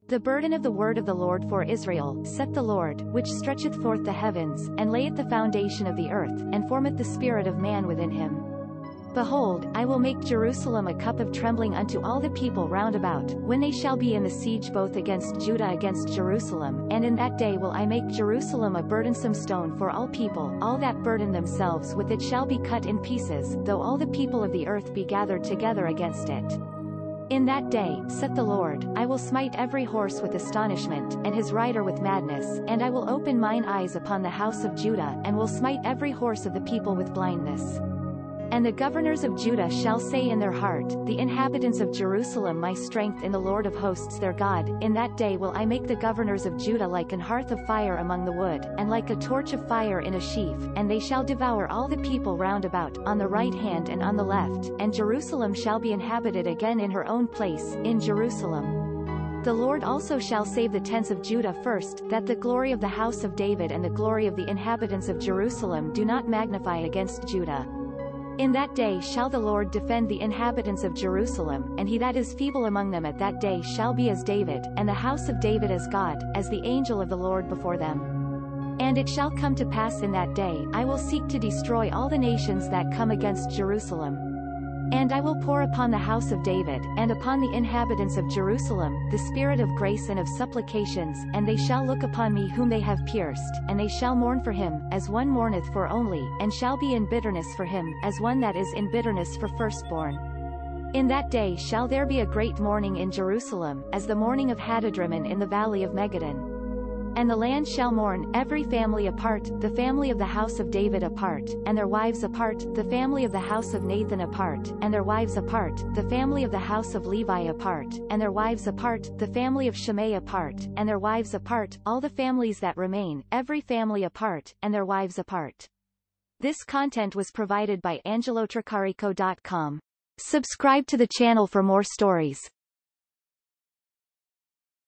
The burden of the word of the Lord for Israel, saith the Lord, which stretcheth forth the heavens, and layeth the foundation of the earth, and formeth the spirit of man within him. Behold, I will make Jerusalem a cup of trembling unto all the people round about, when they shall be in the siege both against Judah against Jerusalem, and in that day will I make Jerusalem a burdensome stone for all people, all that burden themselves with it shall be cut in pieces, though all the people of the earth be gathered together against it. In that day, saith the Lord, I will smite every horse with astonishment, and his rider with madness, and I will open mine eyes upon the house of Judah, and will smite every horse of the people with blindness. And the governors of Judah shall say in their heart, the inhabitants of Jerusalem my strength in the Lord of hosts their God. In that day will I make the governors of Judah like an hearth of fire among the wood, and like a torch of fire in a sheaf, and they shall devour all the people round about, on the right hand and on the left, and Jerusalem shall be inhabited again in her own place, in Jerusalem. The Lord also shall save the tents of Judah first, that the glory of the house of David and the glory of the inhabitants of Jerusalem do not magnify against Judah. In that day shall the Lord defend the inhabitants of Jerusalem, and he that is feeble among them at that day shall be as David, and the house of David as God, as the angel of the Lord before them. And it shall come to pass in that day, I will seek to destroy all the nations that come against Jerusalem. And I will pour upon the house of David, and upon the inhabitants of Jerusalem, the spirit of grace and of supplications, and they shall look upon me whom they have pierced, and they shall mourn for him, as one mourneth for only, and shall be in bitterness for him, as one that is in bitterness for firstborn. In that day shall there be a great mourning in Jerusalem, as the mourning of Hadadrimmon in the valley of Megiddon. And the land shall mourn, every family apart, the family of the house of David apart, and their wives apart, the family of the house of Nathan apart, and their wives apart, the family of the house of Levi apart, and their wives apart, the family of Shimei apart, and their wives apart, all the families that remain, every family apart, and their wives apart. This content was provided by angelotricarico.com. Subscribe to the channel for more stories.